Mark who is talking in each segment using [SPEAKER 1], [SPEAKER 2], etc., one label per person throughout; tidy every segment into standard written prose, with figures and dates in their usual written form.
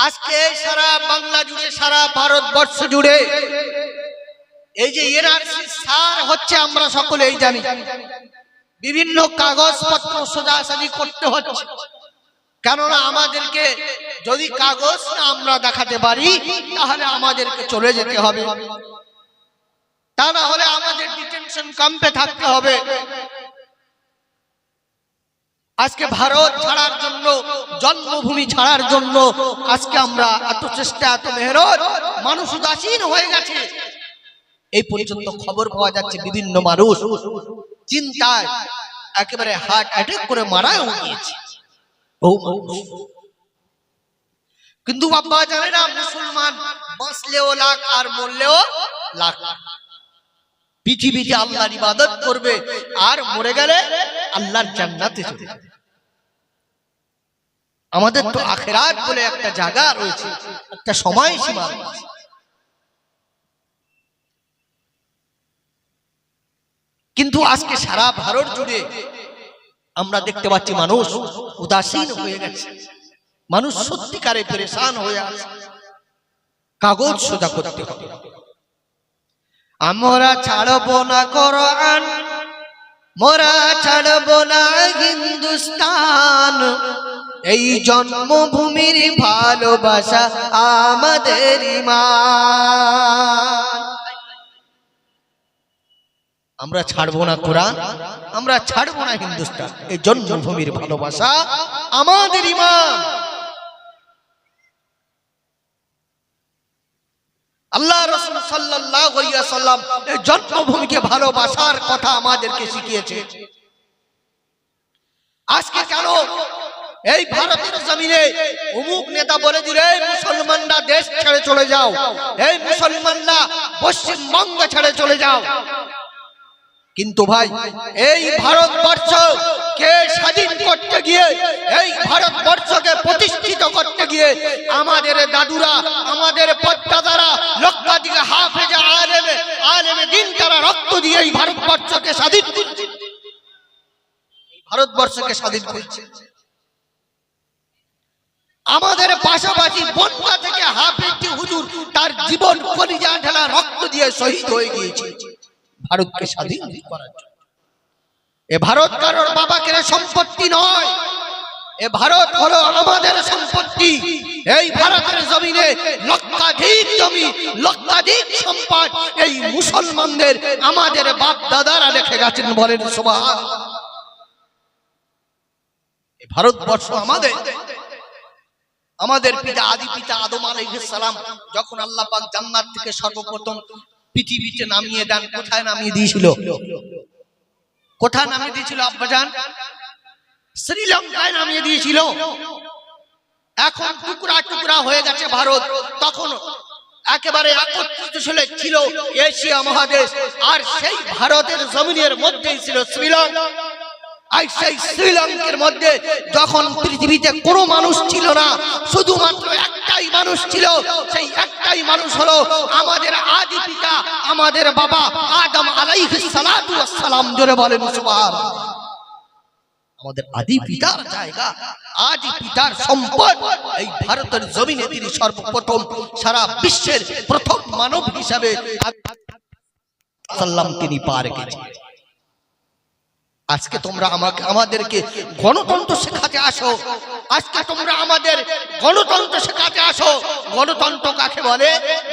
[SPEAKER 1] আজকে সারা বাংলা জুড়ে, সারা ভারতবর্ষ জুড়ে এই যে এনআরসি সার হচ্ছে, আমরা সকলেই জানি। বিভিন্ন কাগজপত্র সোজাসাজি করতে হচ্ছে, কেননা আমাদেরকে যদি কাগজ না আমরা দেখাতে পারি তাহলে আমাদেরকে চলে যেতে হবে, তা না হলে আমাদের ডিটেনশন ক্যাম্পে থাকতে হবে। আজকে ভারত ছাড়ার জন্য, জন্মভূমি ছাড়ার জন্য আজকে আমরা এত চেষ্টা, এত মেহনত, মানুষ উদাসীন হয়ে গেছে। এই পর্যন্ত খবর পাওয়া যাচ্ছে বিভিন্ন মানুষ চিন্তায় একেবারে হার্ট অ্যাটাক করে মারাও গিয়েছে। কিন্তু বাবা জানে না, মুসলমান বাঁচলেও লাখ আর মরলেও লাখ। পৃথিবীতে আল্লাহর ইবাদত করবে আর মরে গেলে আল্লাহর জান্নাতে যাবে। আমাদের তো আখিরাত বলে একটা জায়গা রয়েছে, একটা সময়সীমা রয়েছে। কিন্তু আজকে সারা ভারত জুড়ে আমরা দেখতে পাচ্ছি মানুষ উদাসীন হয়ে গেছে, মানুষ সত্যিকারে পেরেশান হয়ে আছে। কাগজ সোজা করতে হবে। আমরা ছাড়বো না কোরআন, মোরা ছাড়বো না হিন্দুস্তান, এই জন্মভূমির ভালোবাসা আমাদের ঈমান। আমরা ছাড়বো না কোরআন, আমরা ছাড়বো না হিন্দুস্তান, এই জন্মভূমির ভালোবাসা আমাদের ঈমান। আল্লাহ রাসূল সাল্লাল্লাহু আলাইহি ওয়াসাল্লাম এই জন্মভূমিকে ভালোবাসার কথা আমাদেরকে শিখিয়েছে। আজকে কেন এই ভারতের জমিনে অমুক নেতা বলে দিলে মুসলমানরা দেশ ছেড়ে চলে যাও, এই মুসলমানরা পশ্চিমবঙ্গ ছেড়ে চলে যাও, কিন্তু ভাই এই ভারতবর্ষ কে স্বাধীন করতে গিয়ে, এই ভারতবর্ষকে প্রতিষ্ঠিত করতে গিয়ে আমাদের দাদুরা, আমাদের পদ্মাদারা, লক্ষাধিক হাফেজ আলেমে দিন তারা রক্ত দিয়ে এই ভারতবর্ষকে স্বাধীন করছে, ভারতবর্ষকে স্বাধীন করছে। আমাদের পাশাপাশি বনগা থেকে হাফেজ হুজুর তার জীবন কলিজা ঢালা রক্ত দিয়ে শহীদ হয়ে গিয়েছে ভারতকে স্বাধীন করার জন্য। এ ভারত কারোর বাবাকে সম্পত্তি নয়, এ ভারত হলো আমাদের সম্পত্তি। এই ভারতের জমিনে লক্ষাধিক জমি, লক্ষাধিক সম্পদ এই মুসলমানদের, আমাদের বাপ দাদারা রেখে গেছেন, বলেন সুবহানাল্লাহ। এই ভারতবর্ষ আমাদের, আমাদের পিতা, আদি পিতা আদম আলাইহিস সালাম যখন আল্লাহ পাক জান্নাত থেকে সর্বপ্রথম পৃথিবীতে নামিয়ে দেন, কোথায় নামিয়ে দিয়েছিল? কোথায় নামিয়ে দিয়েছিল আব্বাজান? শ্রীলঙ্কায় নামিয়ে দিয়েছিল। এখন টুকরা টুকরা হয়ে গেছে ভারত, তখন একেবারে একত্রিত ছিল এশিয়া মহাদেশ, আর সেই ভারতের জমিনের মধ্যেই ছিল শ্রীলঙ্কা। আর সেই শ্রীলঙ্কার মধ্যে যখন পৃথিবীতে কোনো মানুষ ছিল না, শুধুমাত্র একটাই মানুষ ছিল, সেই একটাই মানুষ হলো আমাদের আদি পিতা, আমাদের বাবা আদম আলাইহিস সালাতু ওয়াস সালাম। জোরে বলেন সুবহানাল্লাহ। আমাদের আদি পিতার জায়গা, আদি পিতার সম্পদ এই ভারতের জমিনে তিনি সর্বপ্রথম সারা বিশ্বের প্রথম মানব হিসাবে সাল্লাম তিনি পার গেছেন। আজকে তোমরা আমাদেরকে গণতন্ত্র শেখাতে আসো, আজকে তোমরা আমাদের গণতন্ত্র শেখাতে আসো। গণতন্ত্র কাকে বলে?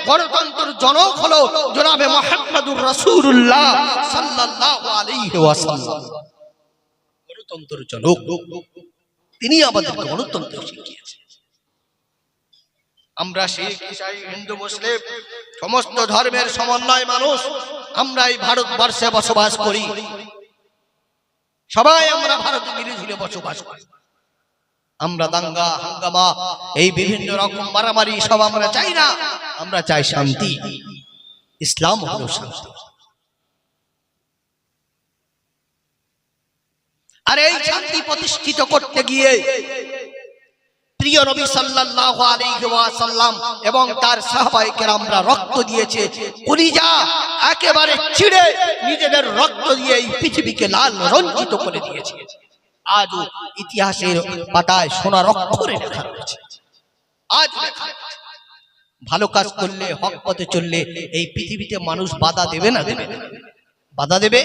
[SPEAKER 1] গণতন্ত্রের জনক হলো জনাবে মুহাম্মদুর রাসূলুল্লাহ সাল্লাল্লাহু আলাইহি ওয়াসাল্লাম। গণতন্ত্রের জনক তিনি আমাদের গণতন্ত্র শিখিয়েছেন। আমরা শিখ, ঈসাই, হিন্দু, মুসলিম সমস্ত ধর্মের সমন্বয় মানুষ, আমরা এই ভারতবর্ষে বসবাস করি। সবাই আমরা ভারতে মিলেঝুলে বসবাস করি। আমরা দাঙ্গা হাঙ্গামা, এই বিভিন্ন রকম মারামারি সব আমরা চাই না, আমরা চাই শান্তি। ইসলাম হলো শান্তি। আর এই শান্তি প্রতিষ্ঠিত করতে গিয়ে প্রিয় নবী সাল্লাল্লাহু আলাইহি ওয়াসাল্লাম এবং তার সাহাবায়ে কেরামরা রক্ত দিয়েছে, কলিজা একেবারে ছিঁড়ে নিজেদের রক্ত দিয়ে এই পৃথিবীকে লাল রঞ্জিত করে দিয়েছে। আজও ইতিহাসের পাতায় সোনার অক্ষরে লেখা রয়েছে। আজ লেখা আছে। ভালো কাজ করলে, হক পথে চললে এই পৃথিবীতে মানুষ বাধা দেবে না দেবে? বাধা দেবে?